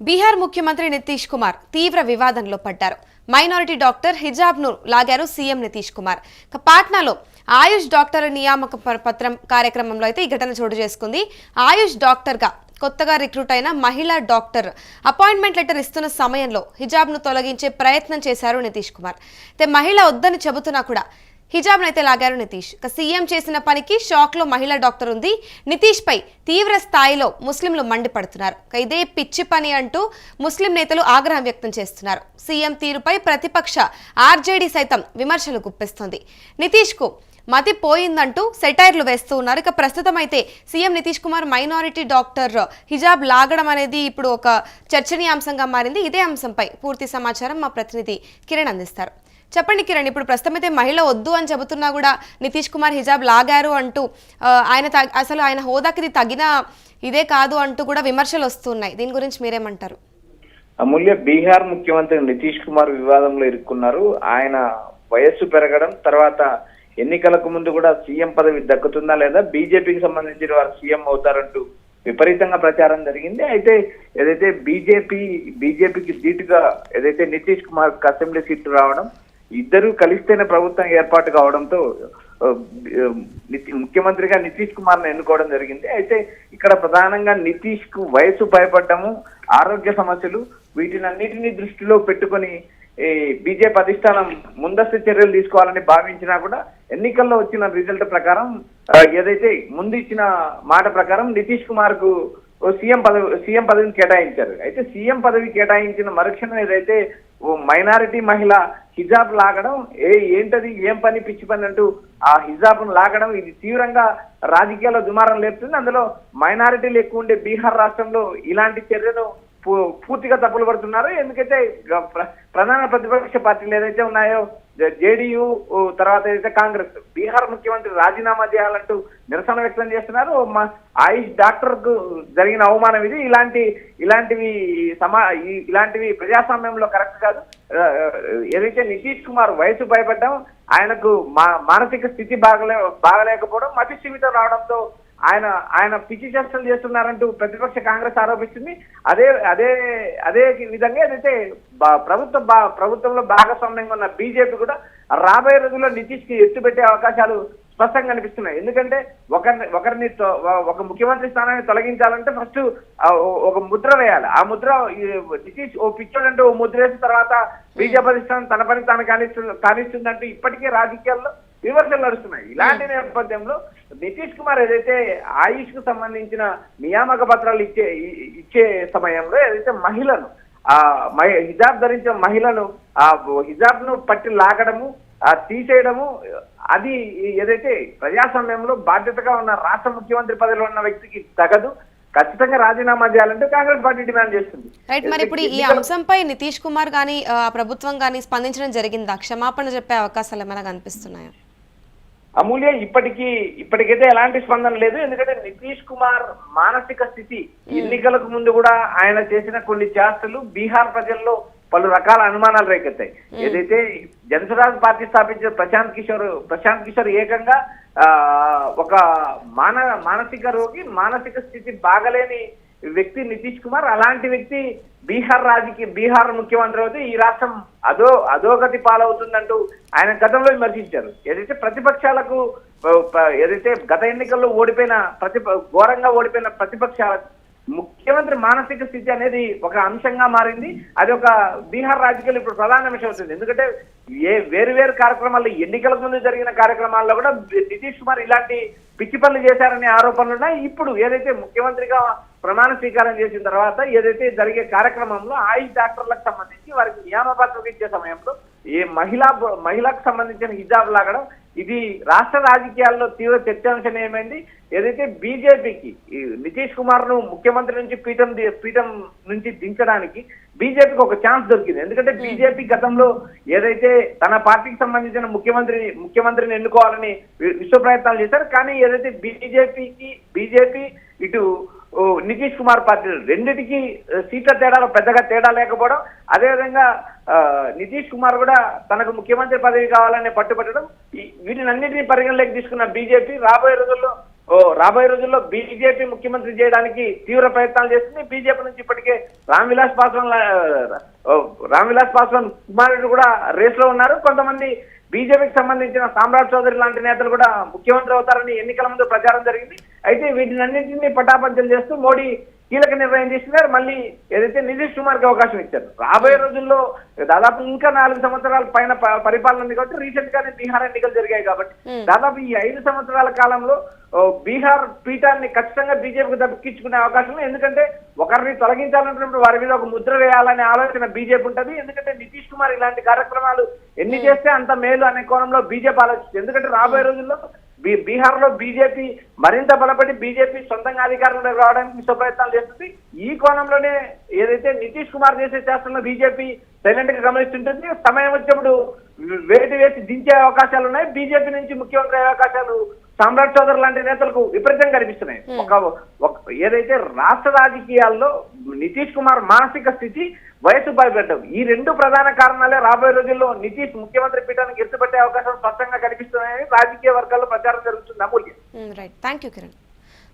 బీహార్ ముఖ్యమంత్రి నితీష్ కుమార్ తీవ్ర వివాదంలో పడ్డారు. మైనారిటీ డాక్టర్ హిజాబ్ను లాగారు సీఎం నితీష్ కుమార్. పాట్నాలో ఆయుష్ డాక్టర్ నియామక పత్రం కార్యక్రమంలో అయితే ఈ ఘటన చోటు చేసుకుంది. ఆయుష్ డాక్టర్గా కొత్తగా రిక్రూట్ అయిన మహిళా డాక్టర్ అపాయింట్మెంట్ లెటర్ ఇస్తున్న సమయంలో హిజాబ్ను తొలగించే ప్రయత్నం చేశారు నితీష్ కుమార్. అయితే మహిళ వద్దని చెబుతున్నా కూడా హిజాబ్ను అయితే లాగారు నితీష్. సీఎం చేసిన పనికి షాక్లో మహిళా డాక్టర్ ఉంది. నితీష్ పై తీవ్ర స్థాయిలో ముస్లింలు మండిపడుతున్నారు. ఇదే పిచ్చి పని అంటూ ముస్లిం నేతలు ఆగ్రహం వ్యక్తం చేస్తున్నారు. సీఎం తీరుపై ప్రతిపక్ష ఆర్జేడీ సైతం విమర్శలు గుప్పిస్తోంది. నితీష్ కు మతి పోయిందంటూ సెటైర్లు వేస్తూ ఉన్నారు. ప్రస్తుతం అయితే CM Nitish Kumar minority doctor హిజాబ్ లాగడం అనేది ఇప్పుడు ఒక చర్చనీయాంశంగా మారింది. ఇదే అంశంపై పూర్తి సమాచారం మా ప్రతినిధి కిరణ్ అందిస్తారు. చెప్పండి కిరణ్, ఇప్పుడు ప్రస్తుతం అయితే మహిళ వద్దు అని చెబుతున్నా కూడా నితీష్ కుమార్ హిజాబ్ లాగారు అంటూ అసలు ఆయన హోదాకి తగిన ఇదే కాదు అంటూ కూడా విమర్శలు వస్తున్నాయి. దీని గురించి మీరేమంటారు? అమూల్య, బీహార్ ముఖ్యమంత్రి నితీష్ కుమార్ వివాదంలో ఇరుక్కున్నారు. ఆయన వయస్సు పెరగడం, తర్వాత ఎన్నికలకు ముందు కూడా సీఎం పదవి దక్కుతుందా లేదా, బీజేపీకి సంబంధించిన వారు సీఎం అవుతారంటూ విపరీతంగా ప్రచారం జరిగింది. అయితే ఏదైతే బీజేపీకి ధీటుగా ఏదైతే నితీష్ కుమార్ అసెంబ్లీ సీట్లు రావడం, ఇద్దరు కలిస్తేనే ప్రభుత్వం ఏర్పాటు కావడంతో ముఖ్యమంత్రిగా నితీష్ కుమార్ ను ఎన్నుకోవడం జరిగింది. అయితే ఇక్కడ ప్రధానంగా నితీష్ కు వయసు భయపడ్డము, ఆరోగ్య సమస్యలు, వీటినన్నిటినీ దృష్టిలో పెట్టుకొని బీజేపీ అధిష్టానం ముందస్తు చర్యలు తీసుకోవాలని భావించినా కూడా ఎన్నికల్లో వచ్చిన రిజల్ట్ ప్రకారం ఏదైతే ముందు ఇచ్చిన మాట ప్రకారం నితీష్ కుమార్ కు సీఎం పదవిని కేటాయించారు. అయితే సీఎం పదవి కేటాయించిన మరుక్షణం ఏదైతే మైనారిటీ మహిళ హిజాబ్ లాగడం, ఏంటది, ఏం పని, పిచ్చి పని అంటూ ఆ హిజాబ్ ను లాగడం, ఇది తీవ్రంగా రాజకీయాల్లో దుమారం లేపుతుంది. అందులో మైనారిటీలు ఎక్కువ ఉండే బీహార్ రాష్ట్రంలో ఇలాంటి చర్యను పూర్తిగా తప్పులు పడుతున్నారు. ఎందుకైతే ప్రధాన ప్రతిపక్ష పార్టీలు ఏదైతే ఉన్నాయో జేడీయూ, తర్వాత ఏదైతే కాంగ్రెస్, బీహార్ ముఖ్యమంత్రి రాజీనామా చేయాలంటూ నిరసన వ్యక్తం చేస్తున్నారు. ఆయుష్ డాక్టర్ కు జరిగిన అవమానం ఇది. ఇలాంటివి ప్రజాస్వామ్యంలో కరెక్ట్ కాదు. ఏదైతే నితీష్ కుమార్ వయసు భయపడ్డం, ఆయనకు మానసిక స్థితి బాగలేకపోవడం, మతి స్థిమితం రావడంతో ఆయన పిచ్చి చర్చలు చేస్తున్నారంటూ ప్రతిపక్ష కాంగ్రెస్ ఆరోపిస్తుంది. అదే విధంగా ఏదైతే ప్రభుత్వంలో భాగస్వామ్యంగా ఉన్న బీజేపీ కూడా రాబోయే రోజుల్లో నితీష్ కి ఎత్తుపెట్టే అవకాశాలు స్పష్టంగా కనిపిస్తున్నాయి. ఎందుకంటే ఒకరిని ఒక ముఖ్యమంత్రి స్థానాన్ని తొలగించాలంటే ఫస్ట్ ఒక ముద్ర వేయాలి. ఆ ముద్ర నితీష్ ఓ పిచ్చోడంటే ఓ ముద్ర వేసిన తర్వాత బీజేపీ అధిష్టానం తన పని తాను కానిస్తుందంటూ ఇప్పటికే రాజకీయాల్లో విమర్శలు నడుస్తున్నాయి. ఇలాంటి నేపథ్యంలో నితీష్ కుమార్ ఏదైతే ఆయుష్ కు సంబంధించిన నియామక పత్రాలు ఇచ్చే సమయంలో ఏదైతే మహిళను హిజాబ్ ధరించిన మహిళను ఆ హిజాబ్ ను పట్టి లాగడము, తీసేయడము, అది ఏదైతే ప్రజాస్వామ్యంలో బాధ్యతగా ఉన్న రాష్ట్ర ముఖ్యమంత్రి పదవిలో ఉన్న వ్యక్తికి తగదు. ఖచ్చితంగా రాజీనామా చేయాలంటే కాంగ్రెస్ పార్టీ డిమాండ్ చేస్తుంది. రైట్, మరి ఇప్పుడు ఈ అంశంపై నితీష్ కుమార్ గానీ ప్రభుత్వం గానీ స్పందించడం జరిగిందా? క్షమాపణ చెప్పే అవకాశాలు ఏమైనా కనిపిస్తున్నాయా? అమూల్య, ఇప్పటికైతే ఎలాంటి స్పందన లేదు. ఎందుకంటే నితీష్ కుమార్ మానసిక స్థితి, ఎన్నికలకు ముందు కూడా ఆయన చేసిన కొన్ని చేష్టలు బీహార్ ప్రజల్లో పలు రకాల అనుమానాలు రేకెత్తాయి. ఏదైతే జనసురాజ్ పార్టీ స్థాపించిన ప్రశాంత్ కిషోర్ ఏకంగా ఒక మానసిక రోగి, మానసిక స్థితి బాగలేని వ్యక్తి నితీష్ కుమార్. అలాంటి వ్యక్తి బీహార్ ముఖ్యమంత్రి అయితే ఈ రాష్ట్రం అధోగతి పాలవుతుందంటూ ఆయన గతంలో విమర్శించారు. ఏదైతే ప్రతిపక్షాలకు ఏదైతే గత ఎన్నికల్లో ఘోరంగా ఓడిపోయిన ప్రతిపక్షాలకు ముఖ్యమంత్రి మానసిక స్థితి అనేది ఒక అంశంగా మారింది. అది ఒక బీహార్ రాజకీయాలు ఇప్పుడు ప్రధాన అంశం అవుతుంది. ఎందుకంటే వేరు కార్యక్రమాల్లో, ఎన్నికలకు ముందు జరిగిన కార్యక్రమాల్లో కూడా నితీష్ కుమార్ ఇలాంటి పిచ్చి పనులు చేశారనే ఆరోపణలు ఉన్నాయి. ఇప్పుడు ఏదైతే ముఖ్యమంత్రిగా ప్రమాణ స్వీకారం చేసిన తర్వాత ఏదైతే జరిగే కార్యక్రమంలో ఆయుష్ డాక్టర్లకు సంబంధించి వారికి నియామపత్రం ఇచ్చే సమయంలో మహిళకు సంబంధించిన హిజాబ్ లాగడం, ఇది రాష్ట్ర రాజకీయాల్లో తీవ్ర చర్చాంశమేమైంది. ఏదైతే బీజేపీకి నితీష్ కుమార్ ను ముఖ్యమంత్రి నుంచి పీఠం నుంచి దించడానికి బీజేపీకి ఒక ఛాన్స్ దొరికింది. ఎందుకంటే బీజేపీ గతంలో ఏదైతే తన పార్టీకి సంబంధించిన ముఖ్యమంత్రిని ఎన్నుకోవాలని విశ్వ ప్రయత్నాలు చేశారు. కానీ ఏదైతే బీజేపీ ఇటు నితీష్ కుమార్ పార్టీ రెండిటికి సీట్ల తేడాలో పెద్దగా తేడా లేకపోవడం, అదేవిధంగా నితీష్ కుమార్ కూడా తనకు ముఖ్యమంత్రి పదవి కావాలనే పట్టుబట్టడం, వీటినన్నింటినీ పరిగణలోకి తీసుకున్న బీజేపీ రాబోయే రోజుల్లో రాబోయే రోజుల్లో బీజేపీ ముఖ్యమంత్రి చేయడానికి తీవ్ర ప్రయత్నాలు చేస్తుంది. బీజేపీ నుంచి ఇప్పటికే రామ్ విలాస్ పాస్వాన్ కుమారుడు కూడా రేస్ లో ఉన్నారు. కొంతమంది బీజేపీకి సంబంధించిన సామ్రాట్ చౌదరి లాంటి నేతలు కూడా ముఖ్యమంత్రి అవుతారని ఎన్నికల ముందు ప్రచారం జరిగింది. అయితే వీటినన్నింటినీ పటాపంచలు చేస్తూ మోడీ కీలక నిర్ణయం చేస్తున్నారు. మళ్ళీ ఏదైతే నితీష్ కుమార్ కి అవకాశం ఇచ్చారు. రాబోయే రోజుల్లో దాదాపు ఇంకా 4 సంవత్సరాల పైన పరిపాలన ఉంది కాబట్టి రీసెంట్ గానే బీహార్ ఎన్నికలు జరిగాయి కాబట్టి దాదాపు ఈ 5 సంవత్సరాల కాలంలో బీహార్ పీఠాన్ని ఖచ్చితంగా బీజేపీకి దక్కించుకునే అవకాశం ఉంది. ఎందుకంటే ఒకరిని తొలగించాలనుకున్నప్పుడు వారి మీద ఒక ముద్ర వేయాలనే ఆలోచన బీజేపీ ఉంటుంది. ఎందుకంటే నితీష్ కుమార్ ఇలాంటి కార్యక్రమాలు ఎన్ని చేస్తే అంత మేలు అనే కోణంలో బీజేపీ ఆలోచిస్తుంది. ఎందుకంటే రాబోయే రోజుల్లో బీహార్ లో బీజేపీ మరింత బలపడి బీజేపీ సొంతంగా అధికారంలోకి రావడానికి విశ్వ ప్రయత్నాలు చేస్తుంది. ఈ కోణంలోనే ఏదైతే నితీష్ కుమార్ చేసే చేస్తున్న బీజేపీ సైలెంట్ గా గమనిస్తుంటుంది. సమయం వచ్చినప్పుడు వేటి వేసి దించే అవకాశాలు ఉన్నాయి. బీజేపీ నుంచి ముఖ్యమంత్రి అయ్యే అవకాశాలు సామ్రాట్ చౌదరి లాంటి నేతలకు విపరీతంగా కనిపిస్తున్నాయి. ఏదైతే రాష్ట్ర రాజకీయాల్లో నితీష్ కుమార్ మానసిక స్థితి, వయసు భయపెట్టడం, ఈ 2 ప్రధాన కారణాలే రాబోయే రోజుల్లో నితీష్ ముఖ్యమంత్రి పీఠానికి ఎత్తుపట్టే అవకాశం స్పష్టంగా కనిపిస్తున్నాయని రాజకీయ వర్గాల్లో ప్రచారం జరుగుతుంది. Amulya. Right, thank you Kiran.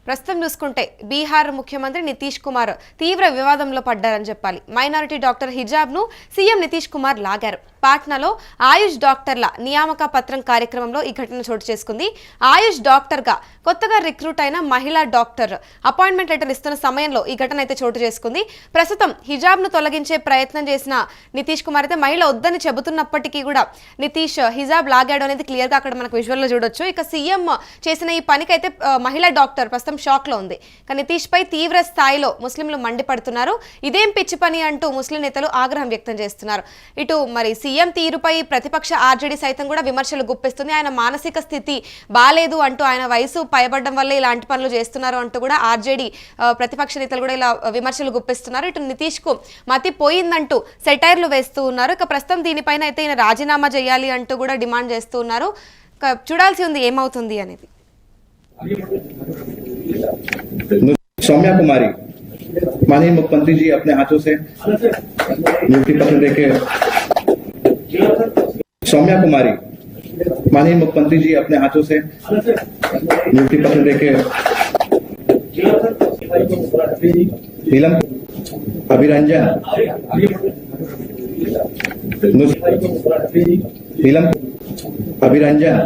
ప్రస్తుతం చూసుకుంటే బీహార్ ముఖ్యమంత్రి నితీష్ కుమార్ తీవ్ర వివాదంలో పడ్డారని చెప్పాలి. మైనారిటీ డాక్టర్ హిజాబ్ను సీఎం నితీష్ కుమార్ లాగారు. పాట్నాలో ఆయుష్ డాక్టర్ల నియామక పత్రం కార్యక్రమంలో ఈ ఘటన చోటు చేసుకుంది. ఆయుష్ డాక్టర్గా కొత్తగా రిక్రూట్ అయిన మహిళా డాక్టర్ అపాయింట్మెంట్ లెటర్ ఇస్తున్న సమయంలో ఈ ఘటన అయితే చోటు చేసుకుంది. ప్రస్తుతం హిజాబ్ను తొలగించే ప్రయత్నం చేసిన నితీష్ కుమార్ అయితే మహిళ వద్దని చెబుతున్నప్పటికీ కూడా నితీష్ హిజాబ్ లాగాడు అనేది క్లియర్గా అక్కడ మనకు విజువల్లో చూడొచ్చు. ఇక సీఎం చేసిన ఈ పనికైతే మహిళా డాక్టర్ ప్రస్తుతం షాక్ లో ఉంది. కానీ నితీష్ పై తీవ్ర స్థాయిలో ముస్లింలు మండిపడుతున్నారు. ఇదేం పిచ్చి పని అంటూ ముస్లిం నేతలు ఆగ్రహం వ్యక్తం చేస్తున్నారు. ఇటు మరి సీఎం తీరుపై ప్రతిపక్ష ఆర్జేడీ సైతం కూడా విమర్శలు గుప్పిస్తుంది. ఆయన మానసిక స్థితి బాలేదు అంటూ, ఆయన వయసు పైబడ్డం వల్ల ఇలాంటి పనులు చేస్తున్నారు అంటూ కూడా ఆర్జేడీ ప్రతిపక్ష నేతలు కూడా ఇలా విమర్శలు గుప్పిస్తున్నారు. ఇటు నితీష్ కు మతి పోయిందంటూ సెటైర్లు వేస్తూ ఉన్నారు. ఇక ప్రస్తుతం దీనిపైన అయితే ఈయన రాజీనామా చేయాలి అంటూ కూడా డిమాండ్ చేస్తూ ఉన్నారు. చూడాల్సి ఉంది ఏమవుతుంది అనేది. सौम्या कुमारी, माननीय मुख्यमंत्री जी अपने हाथों से नियुक्ति पत्र देके सौम्या कुमारी, माननीय मुख्यमंत्री जी अपने हाथों से नियुक्ति पत्र देके नीलम अभिरंजन नीलम अभिरंजन